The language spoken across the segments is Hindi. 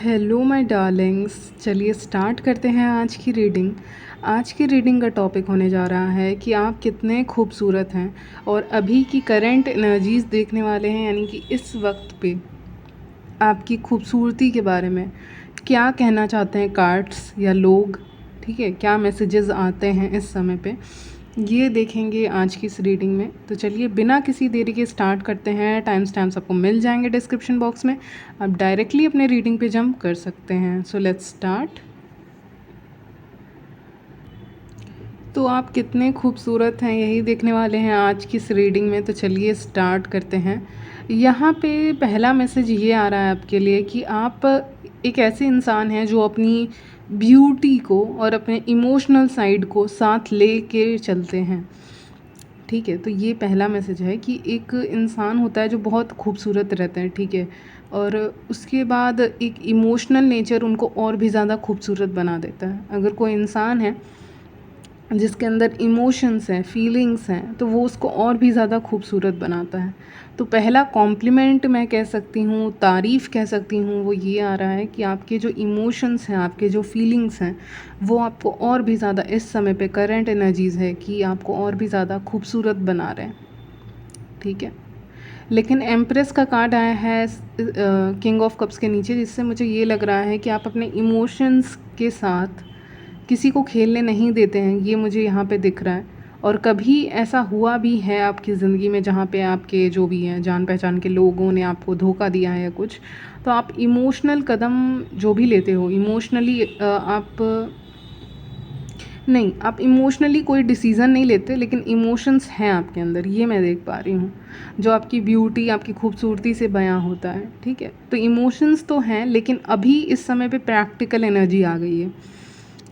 हेलो माय डार्लिंग्स, चलिए स्टार्ट करते हैं आज की रीडिंग। आज की रीडिंग का टॉपिक होने जा रहा है कि आप कितने खूबसूरत हैं और अभी की करंट एनर्जीज़ देखने वाले हैं, यानी कि इस वक्त पे आपकी खूबसूरती के बारे में क्या कहना चाहते हैं कार्ड्स या लोग। ठीक है, क्या मैसेजेस आते हैं इस समय पे, ये देखेंगे आज की इस रीडिंग में। तो चलिए बिना किसी देरी के स्टार्ट करते हैं। टाइम स्टैम्प्स आपको मिल जाएंगे डिस्क्रिप्शन बॉक्स में, आप डायरेक्टली अपने रीडिंग पे जंप कर सकते हैं। So let's start. तो आप कितने खूबसूरत हैं यही देखने वाले हैं आज की इस रीडिंग में। तो चलिए स्टार्ट करते हैं। यहाँ पे पहला मैसेज ये आ रहा है आपके लिए कि आप एक ऐसे इंसान हैं जो अपनी ब्यूटी को और अपने इमोशनल साइड को साथ ले के चलते हैं। ठीक है, तो ये पहला मैसेज है कि एक इंसान होता है जो बहुत खूबसूरत रहता है, ठीक है, और उसके बाद एक इमोशनल नेचर उनको और भी ज़्यादा खूबसूरत बना देता है। अगर कोई इंसान है जिसके अंदर इमोशंस हैं, फीलिंग्स हैं, तो वो उसको और भी ज़्यादा खूबसूरत बनाता है। तो पहला कॉम्प्लीमेंट मैं कह सकती हूँ, तारीफ़ कह सकती हूँ, वो ये आ रहा है कि आपके जो इमोशंस हैं, आपके जो फीलिंग्स हैं, वो आपको और भी ज़्यादा इस समय पे करंट एनर्जीज़ है कि आपको और भी ज़्यादा खूबसूरत बना रहे हैं। ठीक है, लेकिन एम्प्रेस का कार्ड आया है किंग ऑफ कप्स के नीचे, जिससे मुझे ये लग रहा है कि आप अपने इमोशंस के साथ किसी को खेलने नहीं देते हैं, ये मुझे यहाँ पे दिख रहा है। और कभी ऐसा हुआ भी है आपकी ज़िंदगी में जहाँ पे आपके जो भी हैं जान पहचान के लोगों ने आपको धोखा दिया है या कुछ, तो आप इमोशनल कदम जो भी लेते हो, इमोशनली आप इमोशनली कोई डिसीज़न नहीं लेते, लेकिन इमोशंस हैं आपके अंदर, ये मैं देख पा रही हूँ, जो आपकी ब्यूटी, आपकी खूबसूरती से बयां होता है। ठीक है, तो इमोशंस तो हैं, लेकिन अभी इस समय पे प्रैक्टिकल एनर्जी आ गई है।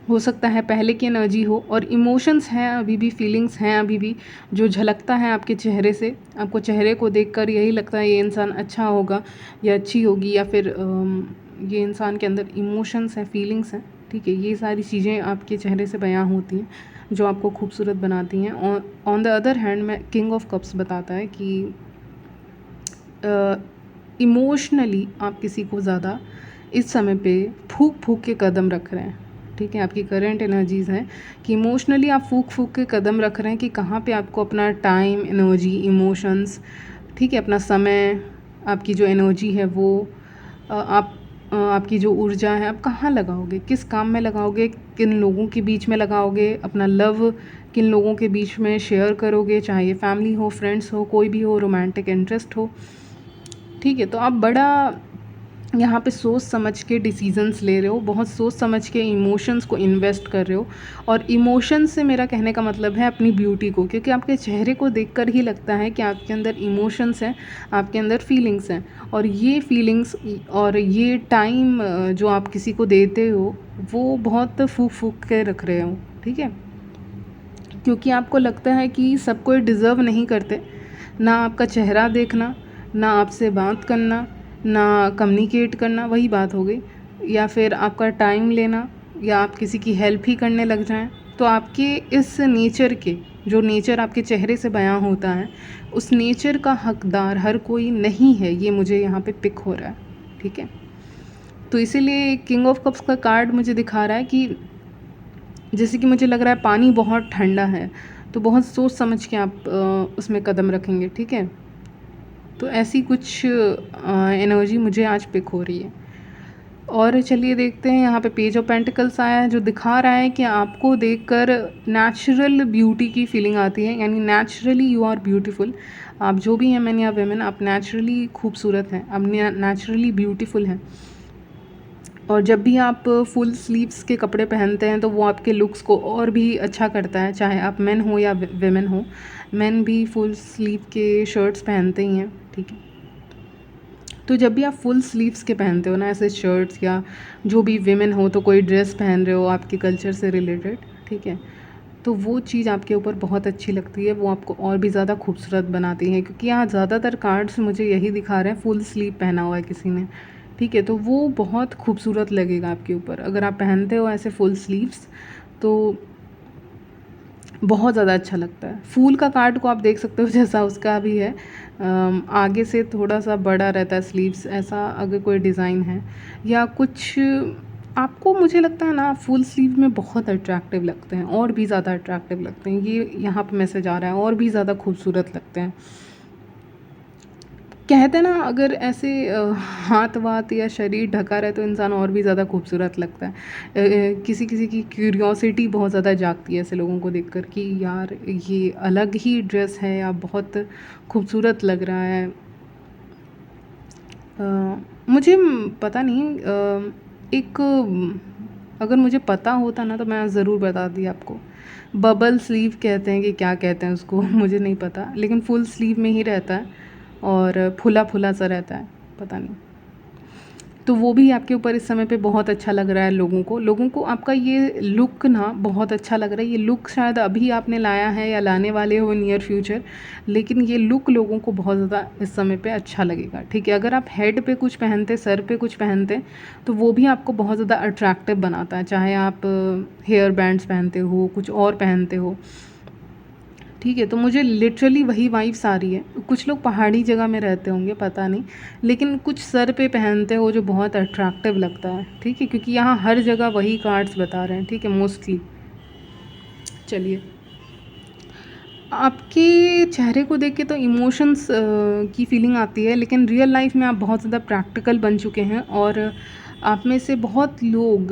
हो सकता है पहले की एनर्जी हो, और इमोशंस हैं अभी भी, फीलिंग्स हैं अभी भी, जो झलकता है आपके चेहरे से। आपको चेहरे को देखकर यही लगता है ये इंसान अच्छा होगा या अच्छी होगी, या फिर ये इंसान के अंदर इमोशंस हैं, फीलिंग्स हैं। ठीक है, ये सारी चीज़ें आपके चेहरे से बयां होती हैं जो आपको खूबसूरत बनाती हैं। ऑन द अदर हैंड मैं किंग ऑफ कप्स बताता है कि इमोशनली आप किसी को ज़्यादा इस समय पे फूक फूक के कदम रख रहे हैं। ठीक है, आपकी करंट एनर्जीज़ हैं कि इमोशनली आप फूक फूक के कदम रख रहे हैं कि कहाँ पे आपको अपना टाइम, एनर्जी, इमोशंस, ठीक है, अपना समय, आपकी जो एनर्जी है वो आपकी जो ऊर्जा है आप कहाँ लगाओगे, किस काम में लगाओगे, किन लोगों के बीच में लगाओगे, अपना लव किन लोगों के बीच में शेयर करोगे, चाहे ये फैमिली हो, फ्रेंड्स हो, कोई भी हो, रोमांटिक इंटरेस्ट हो। ठीक है, तो आप बड़ा यहाँ पे सोच समझ के डिसीजंस ले रहे हो, बहुत सोच समझ के इमोशंस को इन्वेस्ट कर रहे हो। और इमोशंस से मेरा कहने का मतलब है अपनी ब्यूटी को, क्योंकि आपके चेहरे को देखकर ही लगता है कि आपके अंदर इमोशंस हैं, आपके अंदर फीलिंग्स हैं। और ये फीलिंग्स और ये टाइम जो आप किसी को देते हो, वो बहुत फूक फूक के रख रहे हो। ठीक है, क्योंकि आपको लगता है कि सब कोई डिज़र्व नहीं करते, ना आपका चेहरा देखना, ना आपसे बात करना, ना कम्युनिकेट करना, वही बात हो गई, या फिर आपका टाइम लेना, या आप किसी की हेल्प ही करने लग जाएं। तो आपके इस नेचर के, जो नेचर आपके चेहरे से बयां होता है, उस नेचर का हकदार हर कोई नहीं है, ये मुझे यहाँ पे पिक हो रहा है। ठीक है, तो इसीलिए किंग ऑफ कप्स का कार्ड मुझे दिखा रहा है कि जैसे कि मुझे लग रहा है पानी बहुत ठंडा है, तो बहुत सोच समझ के आप उसमें कदम रखेंगे। ठीक है, तो ऐसी कुछ एनर्जी मुझे आज पिक हो रही है। और चलिए देखते हैं, यहाँ पे पेज ऑफ पेंटिकल्स आया है, जो दिखा रहा है कि आपको देखकर नेचुरल ब्यूटी की फीलिंग आती है, यानी नेचुरली यू आर ब्यूटीफुल। आप जो भी हैं, मैन या वेमेन, आप नेचुरली खूबसूरत हैं, आप नेचुरली ब्यूटीफुल हैं। और जब भी आप फुल स्लीव्स के कपड़े पहनते हैं तो वो आपके लुक्स को और भी अच्छा करता है, चाहे आप मेन हो या वेमेन हो। मेन भी फुल स्लीव के शर्ट्स पहनते ही हैं। ठीक है, तो जब भी आप फुल स्लीव्स के पहनते हो ना ऐसे शर्ट्स, या जो भी वेमेन हो तो कोई ड्रेस पहन रहे हो आपके कल्चर से रिलेटेड, ठीक है, तो वो चीज़ आपके ऊपर बहुत अच्छी लगती है, वो आपको और भी ज़्यादा खूबसूरत बनाती है। क्योंकि यहाँ ज़्यादातर कार्ड्स मुझे यही दिखा रहे हैं, फुल स्लीव पहना हुआ है किसी ने। ठीक है, तो वो बहुत खूबसूरत लगेगा आपके ऊपर अगर आप पहनते हो ऐसे फुल स्लीव्स। तो बहुत ज़्यादा अच्छा लगता है। फूल का कार्ड को आप देख सकते हो जैसा उसका भी है, आगे से थोड़ा सा बड़ा रहता है स्लीव्स, ऐसा अगर कोई डिज़ाइन है या कुछ आपको, मुझे लगता है ना फुल स्लीव में बहुत अट्रैक्टिव लगते हैं, और भी ज़्यादा अट्रैक्टिव लगते हैं। ये यहाँ पे मैसेज आ रहा है, और भी ज़्यादा खूबसूरत लगते हैं। कहते हैं ना अगर ऐसे हाथ वाथ या शरीर ढका रहे तो इंसान और भी ज़्यादा खूबसूरत लगता है। किसी किसी की क्यूरियोसिटी बहुत ज़्यादा जागती है ऐसे लोगों को देखकर कि यार ये अलग ही ड्रेस है या बहुत खूबसूरत लग रहा है। मुझे पता नहीं, एक अगर मुझे पता होता ना तो मैं ज़रूर बताती आपको। बबल स्लीव कहते हैं कि क्या कहते हैं उसको मुझे नहीं पता, लेकिन फुल स्लीव में ही रहता है और फुला फुला सा रहता है, पता नहीं। तो वो भी आपके ऊपर इस समय पे बहुत अच्छा लग रहा है। लोगों को आपका ये लुक ना बहुत अच्छा लग रहा है। ये लुक शायद अभी आपने लाया है या लाने वाले हो नियर फ्यूचर, लेकिन ये लुक लोगों को बहुत ज़्यादा इस समय पे अच्छा लगेगा, ठीक है। अगर आप हेड पे कुछ पहनते, सर पे कुछ पहनते, तो वो भी आपको बहुत ज़्यादा अट्रैक्टिव बनाता है, चाहे आप हेयर बैंड्स पहनते हो, कुछ और पहनते हो, ठीक है। तो मुझे लिटरली वही वाइब्स आ रही है। कुछ लोग पहाड़ी जगह में रहते होंगे, पता नहीं, लेकिन कुछ सर पे पहनते हो जो बहुत अट्रैक्टिव लगता है, ठीक है, क्योंकि यहाँ हर जगह वही कार्ड्स बता रहे हैं, ठीक है, मोस्टली। चलिए, आपके चेहरे को देख के तो इमोशंस की फीलिंग आती है, लेकिन रियल लाइफ में आप बहुत ज़्यादा प्रैक्टिकल बन चुके हैं, और आप में से बहुत लोग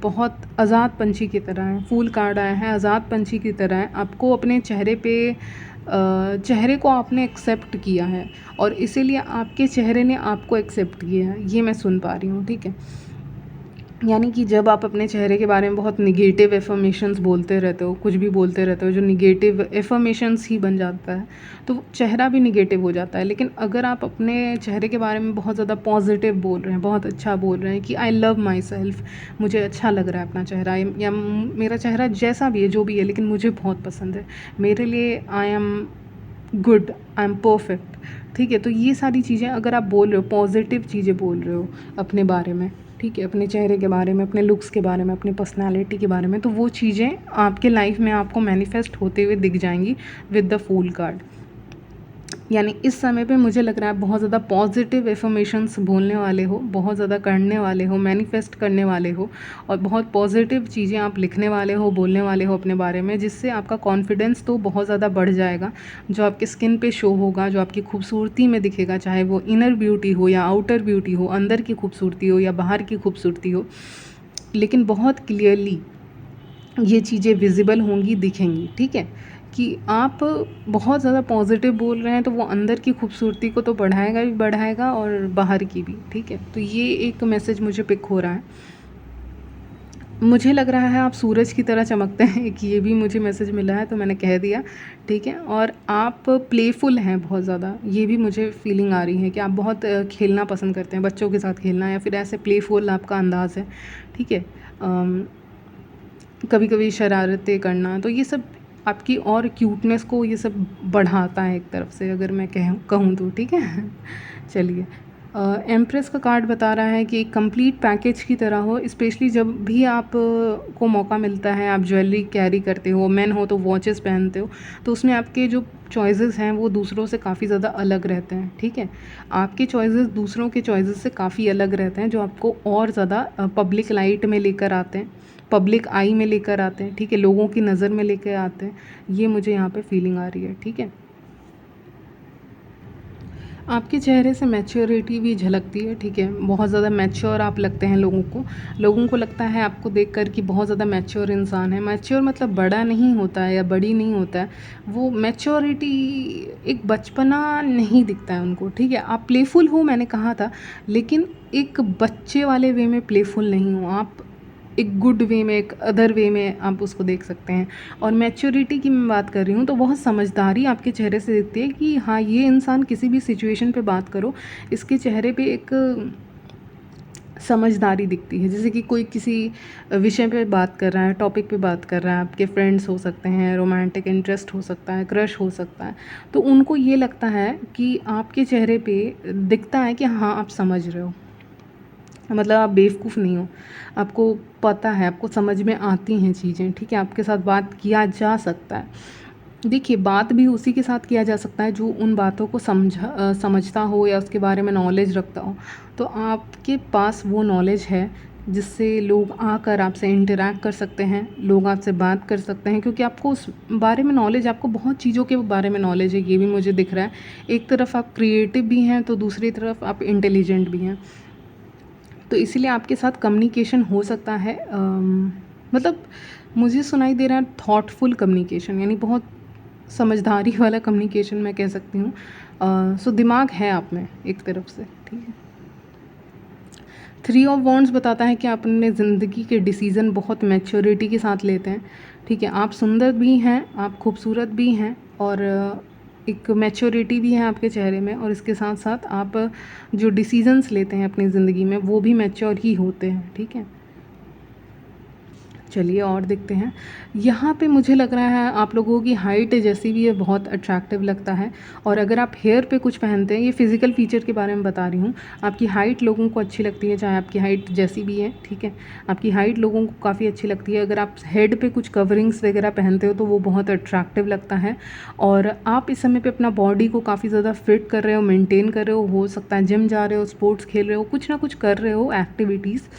बहुत आज़ाद पंछी की तरह हैं। फूल कार्ड आया है, आज़ाद पंछी की तरह है। आपको अपने चेहरे पे चेहरे को आपने एक्सेप्ट किया है, और इसीलिए आपके चेहरे ने आपको एक्सेप्ट किया है, ये मैं सुन पा रही हूँ, ठीक है। यानी कि जब आप अपने चेहरे के बारे में बहुत निगेटिव एफर्मेशंस बोलते रहते हो, कुछ भी बोलते रहते हो जो निगेटिव एफर्मेशंस ही बन जाता है, तो चेहरा भी निगेटिव हो जाता है। लेकिन अगर आप अपने चेहरे के बारे में बहुत ज़्यादा पॉजिटिव बोल रहे हैं, बहुत अच्छा बोल रहे हैं कि आई लव माई सेल्फ, मुझे अच्छा लग रहा है अपना चेहरा, या मेरा चेहरा जैसा भी है, जो भी है, लेकिन मुझे बहुत पसंद है, मेरे लिए I am good, I am perfect, ठीक है। तो ये सारी चीज़ें अगर आप बोल रहे हो, पॉजिटिव चीज़ें बोल रहे हो अपने बारे में, ठीक है, अपने चेहरे के बारे में, अपने लुक्स के बारे में, अपनी पर्सनालिटी के बारे में, तो वो चीज़ें आपके लाइफ में आपको मैनिफेस्ट होते हुए दिख जाएंगी विद द फूल कार्ड। यानी इस समय पे मुझे लग रहा है बहुत ज़्यादा पॉजिटिव एफर्मेशंस बोलने वाले हो, बहुत ज़्यादा करने वाले हो, मैनिफेस्ट करने वाले हो, और बहुत पॉजिटिव चीज़ें आप लिखने वाले हो, बोलने वाले हो अपने बारे में, जिससे आपका कॉन्फिडेंस तो बहुत ज़्यादा बढ़ जाएगा, जो आपके स्किन पे शो होगा, जो आपकी खूबसूरती में दिखेगा, चाहे वो इनर ब्यूटी हो या आउटर ब्यूटी हो, अंदर की खूबसूरती हो या बाहर की खूबसूरती हो, लेकिन बहुत क्लियरली ये चीज़ें विजिबल होंगी, दिखेंगी, ठीक है। कि आप बहुत ज़्यादा पॉजिटिव बोल रहे हैं तो वो अंदर की खूबसूरती को तो बढ़ाएगा ही बढ़ाएगा, और बाहर की भी, ठीक है। तो ये एक मैसेज मुझे पिक हो रहा है। मुझे लग रहा है आप सूरज की तरह चमकते हैं, कि ये भी मुझे मैसेज मिला है, तो मैंने कह दिया, ठीक है। और आप प्लेफुल हैं बहुत ज़्यादा, ये भी मुझे फीलिंग आ रही है कि आप बहुत खेलना पसंद करते हैं, बच्चों के साथ खेलना, या फिर ऐसे प्लेफुल आपका अंदाज़ है, ठीक है। कभी कभी शरारतें करना, तो ये सब आपकी और क्यूटनेस को ये सब बढ़ाता है एक तरफ से, अगर मैं कहूँ तो, ठीक है। चलिए, एम्प्रेस का कार्ड बता रहा है कि एक कंप्लीट पैकेज की तरह हो, स्पेशली जब भी आप को मौका मिलता है, आप ज्वेलरी कैरी करते हो, मेन हो तो वॉचेस पहनते हो, तो उसमें आपके जो चॉइसेस हैं वो दूसरों से काफ़ी ज़्यादा अलग रहते हैं, ठीक है। आपके चॉइसेस दूसरों के चॉइसेस से काफ़ी अलग रहते हैं, जो आपको और ज़्यादा पब्लिक लाइट में लेकर आते हैं, पब्लिक आई में लेकर आते हैं, ठीक है, लोगों की नज़र में लेकर आते हैं। ये मुझे यहाँ पे फीलिंग आ रही है, ठीक है। आपके चेहरे से मैच्योरिटी भी झलकती है, ठीक है, बहुत ज़्यादा मैच्योर आप लगते हैं लोगों को लगता है आपको देखकर कि बहुत ज़्यादा मैच्योर इंसान है। मैच्योर मतलब बड़ा नहीं होता है या बड़ी नहीं होता है, वो मैच्योरिटी, एक बचपना नहीं दिखता है उनको, ठीक है। आप प्लेफुल हो, मैंने कहा था, लेकिन एक बच्चे वाले वे में प्लेफुल नहीं हो आप, एक गुड वे में, एक अदर वे में आप उसको देख सकते हैं। और मैच्योरिटी की मैं बात कर रही हूँ तो बहुत समझदारी आपके चेहरे से दिखती है, कि हाँ ये इंसान किसी भी सिचुएशन पे बात करो, इसके चेहरे पे एक समझदारी दिखती है। जैसे कि कोई किसी विषय पे बात कर रहा है, टॉपिक पे बात कर रहा है, आपके फ्रेंड्स हो सकते हैं, रोमांटिक इंटरेस्ट हो सकता है, क्रश हो सकता है, तो उनको ये लगता है कि आपके चेहरे पे दिखता है कि हाँ आप समझ रहे हो, मतलब आप बेवकूफ़ नहीं हो, आपको पता है, आपको समझ में आती हैं चीज़ें, ठीक है? आपके साथ बात किया जा सकता है। देखिए, बात भी उसी के साथ किया जा सकता है जो उन बातों को समझता हो या उसके बारे में नॉलेज रखता हो। तो आपके पास वो नॉलेज है जिससे लोग आकर आपसे इंटरैक्ट कर सकते हैं, लोग आपसे बात कर सकते हैं, क्योंकि आपको उस बारे में नॉलेज, आपको बहुत चीज़ों के बारे में नॉलेज है, ये भी मुझे दिख रहा है। एक तरफ आप क्रिएटिव भी हैं तो दूसरी तरफ आप इंटेलिजेंट भी हैं। तो इसीलिए आपके साथ कम्युनिकेशन हो सकता है, मतलब मुझे सुनाई दे रहा है थॉटफुल कम्युनिकेशन, यानी बहुत समझदारी वाला कम्युनिकेशन मैं कह सकती हूँ। सो दिमाग है आप में एक तरफ से, ठीक है। थ्री ऑफ वॉन्ड्स बताता है कि आप अपने ज़िंदगी के डिसीज़न बहुत मैच्योरिटी के साथ लेते हैं, ठीक है। आप सुंदर भी हैं, आप खूबसूरत भी हैं, और एक मैच्योरिटी भी है आपके चेहरे में, और इसके साथ साथ आप जो डिसीजंस लेते हैं अपनी ज़िंदगी में वो भी मैच्योर ही होते हैं, ठीक है। चलिए और देखते हैं। यहाँ पे मुझे लग रहा है आप लोगों की हाइट जैसी भी है, बहुत अट्रैक्टिव लगता है। और अगर आप हेयर पे कुछ पहनते हैं, ये फिज़िकल फीचर के बारे में बता रही हूँ, आपकी हाइट लोगों को अच्छी लगती है, चाहे आपकी हाइट जैसी भी है, ठीक है। आपकी हाइट लोगों को काफ़ी अच्छी लगती है। अगर आप हेड पे कुछ कवरिंग्स वगैरह पहनते हो तो वो बहुत अट्रैक्टिव लगता है। और आप इस समय पे अपना बॉडी को काफ़ी ज़्यादा फिट कर रहे हो, मेंटेन कर रहे हो सकता है जिम जा रहे हो, स्पोर्ट्स खेल रहे हो, कुछ ना कुछ कर रहे हो एक्टिविटीज़,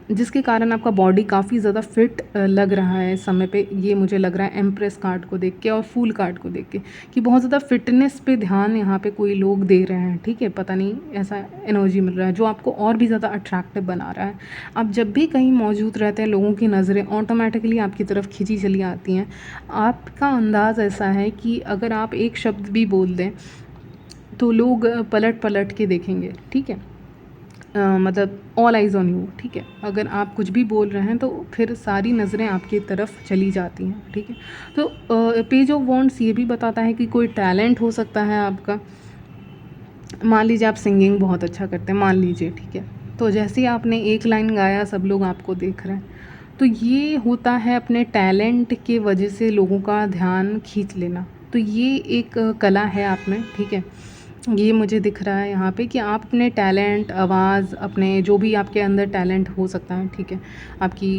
जिसके कारण आपका बॉडी काफ़ी ज़्यादा फिट लग रहा है इस समय पे। ये मुझे लग रहा है एम्प्रेस कार्ड को देख के और फूल कार्ड को देख के, कि बहुत ज़्यादा फिटनेस पे ध्यान यहाँ पे कोई लोग दे रहे हैं, ठीक है। पता नहीं, ऐसा एनर्जी मिल रहा है जो आपको और भी ज़्यादा अट्रैक्टिव बना रहा है। आप जब भी कहीं मौजूद रहते हैं, लोगों की नज़रें ऑटोमेटिकली आपकी तरफ खींची चली आती हैं। आपका अंदाज़ ऐसा है कि अगर आप एक शब्द भी बोल दें तो लोग पलट पलट के देखेंगे, ठीक है। मतलब ऑल आइज़ ऑन यू, ठीक है। अगर आप कुछ भी बोल रहे हैं तो फिर सारी नज़रें आपकी तरफ चली जाती हैं, ठीक है। तो पेज ऑफ वॉन्ड्स ये भी बताता है कि कोई टैलेंट हो सकता है आपका। मान लीजिए आप सिंगिंग बहुत अच्छा करते हैं, मान लीजिए, ठीक है। तो जैसे ही आपने एक लाइन गाया, सब लोग आपको देख रहे हैं। तो ये होता है अपने टैलेंट के वजह से लोगों का ध्यान खींच लेना। तो ये एक कला है आप में, ठीक है। ये मुझे दिख रहा है यहाँ पे कि आप अपने टैलेंट, आवाज़, अपने जो भी आपके अंदर टैलेंट हो सकता है, ठीक है, आपकी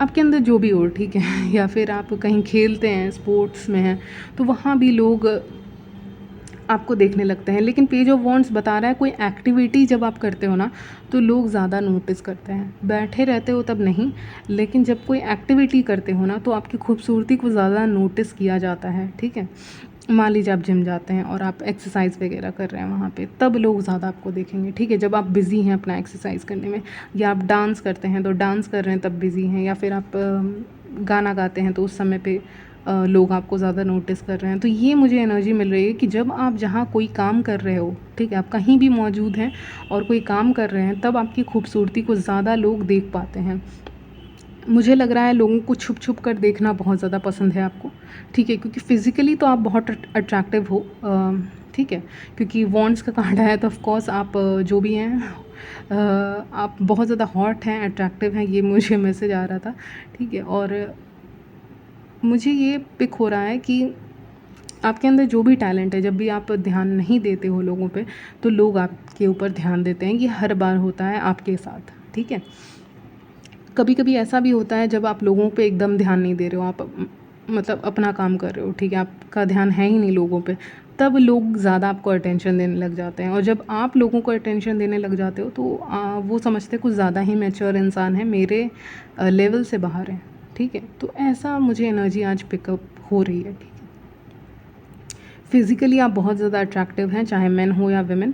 आपके अंदर जो भी हो, ठीक है या फिर आप कहीं खेलते हैं, स्पोर्ट्स में हैं, तो वहाँ भी लोग आपको देखने लगते हैं। लेकिन पेज ऑफ वॉन्ड्स बता रहा है कोई एक्टिविटी जब आप करते हो ना, तो लोग ज़्यादा नोटिस करते हैं। बैठे रहते हो तब नहीं, लेकिन जब कोई एक्टिविटी करते हो ना तो आपकी खूबसूरती को ज़्यादा नोटिस किया जाता है, ठीक है। मान लीजिए आप जिम जाते हैं और आप एक्सरसाइज वगैरह कर रहे हैं वहाँ पे, तब लोग ज़्यादा आपको देखेंगे, ठीक है। जब आप बिज़ी हैं अपना एक्सरसाइज करने में, या आप डांस करते हैं तो डांस कर रहे हैं तब बिज़ी हैं, या फिर आप गाना गाते हैं तो उस समय पे लोग आपको ज़्यादा नोटिस कर रहे हैं। तो ये मुझे एनर्जी मिल रही है कि जब आप जहाँ कोई काम कर रहे हो, ठीक है, आप कहीं भी मौजूद हैं और कोई काम कर रहे हैं, तब आपकी खूबसूरती को ज़्यादा लोग देख पाते हैं। मुझे लग रहा है लोगों को छुप छुप कर देखना बहुत ज़्यादा पसंद है आपको, ठीक है, क्योंकि फ़िज़िकली तो आप बहुत अट्रैक्टिव हो, ठीक है। क्योंकि वॉन्ड्स का कार्ड है तो ऑफ कोर्स आप जो भी हैं, आप बहुत ज़्यादा हॉट हैं, अट्रैक्टिव हैं, ये मुझे मैसेज आ रहा था, ठीक है। और मुझे ये पिक हो रहा है कि आपके अंदर जो भी टैलेंट है, जब भी आप ध्यान नहीं देते हो लोगों पे, तो लोग आपके ऊपर ध्यान देते हैं। ये हर बार होता है आपके साथ, ठीक है। कभी कभी ऐसा भी होता है जब आप लोगों पे एकदम ध्यान नहीं दे रहे हो, आप मतलब अपना काम कर रहे हो, ठीक है, आपका ध्यान है ही नहीं लोगों पे, तब लोग ज़्यादा आपको अटेंशन देने लग जाते हैं। और जब आप लोगों को अटेंशन देने लग जाते हो तो वो समझते हैं कुछ ज़्यादा ही मैच्योर इंसान है, मेरे लेवल से बाहर है, ठीक है। तो ऐसा मुझे एनर्जी आज पिकअप हो रही है, ठीक है। फिज़िकली आप बहुत ज़्यादा अट्रैक्टिव हैं, चाहे मेन हो या वुमेन,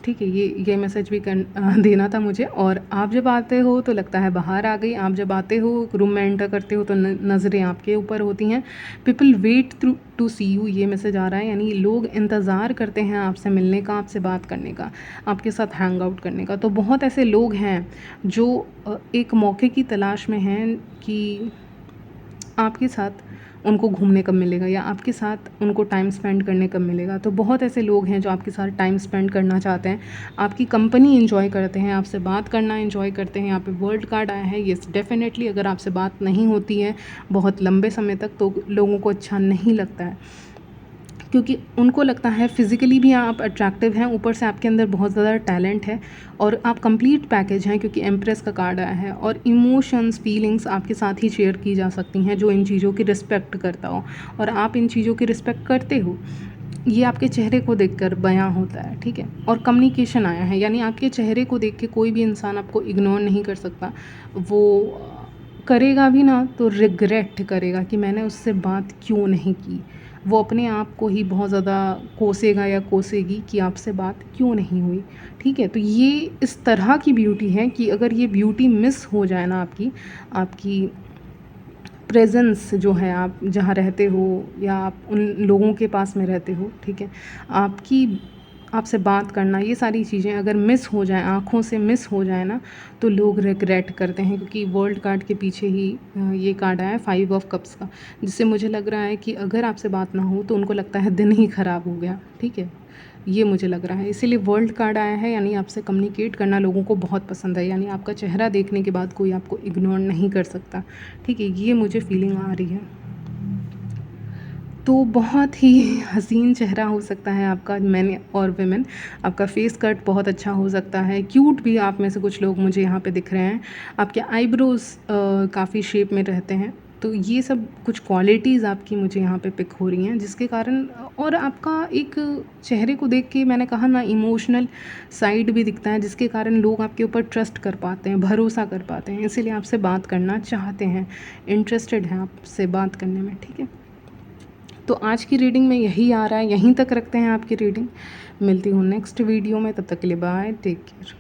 ठीक है। ये मैसेज भी देना था मुझे। और आप जब आते हो तो लगता है बाहर आ गई, आप जब आते हो रूम में एंटर करते हो तो नज़रें आपके ऊपर होती हैं। People wait through to see you, ये मैसेज आ रहा है, यानी लोग इंतज़ार करते हैं आपसे मिलने का, आपसे बात करने का, आपके साथ हैंग आउट करने का। तो बहुत ऐसे लोग हैं जो एक मौके की तलाश में हैं कि आपके साथ उनको घूमने कब मिलेगा, या आपके साथ उनको टाइम स्पेंड करने कब मिलेगा। तो बहुत ऐसे लोग हैं जो आपके साथ टाइम स्पेंड करना चाहते हैं, आपकी कंपनी एंजॉय करते हैं, आपसे बात करना एंजॉय करते हैं। यहाँ पे वर्ल्ड कार्ड आया है, येस डेफिनेटली अगर आपसे बात नहीं होती है बहुत लंबे समय तक तो लोगों को अच्छा नहीं लगता है, क्योंकि उनको लगता है फिज़िकली भी आप अट्रैक्टिव हैं, ऊपर से आपके अंदर बहुत ज़्यादा टैलेंट है और आप कंप्लीट पैकेज हैं, क्योंकि एम्प्रेस का कार्ड आया है। और इमोशंस, फीलिंग्स आपके साथ ही शेयर की जा सकती हैं जो इन चीज़ों की रिस्पेक्ट करता हो, और आप इन चीज़ों की रिस्पेक्ट करते हो, ये आपके चेहरे को देखकर बयां होता है, ठीक है। और कम्युनिकेशन आया है, यानी आपके चेहरे को देख के कोई भी इंसान आपको इग्नोर नहीं कर सकता। वो करेगा भी ना तो रिग्रेट करेगा कि मैंने उससे बात क्यों नहीं की। वो अपने आप को ही बहुत ज़्यादा कोसेगा या कोसेगी कि आपसे बात क्यों नहीं हुई, ठीक है। तो ये इस तरह की ब्यूटी है कि अगर ये ब्यूटी मिस हो जाए ना, आपकी प्रेजेंस जो है, आप जहाँ रहते हो या आप उन लोगों के पास में रहते हो, ठीक है, आपसे बात करना, ये सारी चीज़ें अगर मिस हो जाएँ, आँखों से मिस हो जाए ना, तो लोग रिग्रेट करते हैं। क्योंकि वर्ल्ड कार्ड के पीछे ही ये कार्ड आया है 5 ऑफ कप्स का, जिससे मुझे लग रहा है कि अगर आपसे बात ना हो तो उनको लगता है दिन ही ख़राब हो गया, ठीक है। ये मुझे लग रहा है, इसीलिए वर्ल्ड कार्ड आया है, यानी आपसे कम्युनिकेट करना लोगों को बहुत पसंद है, यानी आपका चेहरा देखने के बाद कोई आपको इग्नोर नहीं कर सकता, ठीक है। ये मुझे फीलिंग आ रही है। तो बहुत ही हसीन चेहरा हो सकता है आपका, मैन और वुमेन। आपका फेस कट बहुत अच्छा हो सकता है, क्यूट भी आप में से कुछ लोग मुझे यहाँ पे दिख रहे हैं। आपके आईब्रोज़ काफ़ी शेप में रहते हैं। तो ये सब कुछ क्वालिटीज़ आपकी मुझे यहाँ पे पिक हो रही हैं, जिसके कारण, और आपका एक चेहरे को देख के मैंने कहा ना, इमोशनल साइड भी दिखता है, जिसके कारण लोग आपके ऊपर ट्रस्ट कर पाते हैं, भरोसा कर पाते हैं, इसीलिए आपसे बात करना चाहते हैं, इंटरेस्टेड हैं आपसे बात करने में, ठीक है। तो आज की रीडिंग में यही आ रहा है, यहीं तक रखते हैं आपकी रीडिंग। मिलती हूँ नेक्स्ट वीडियो में, तब तक के लिए बाय, टेक केयर।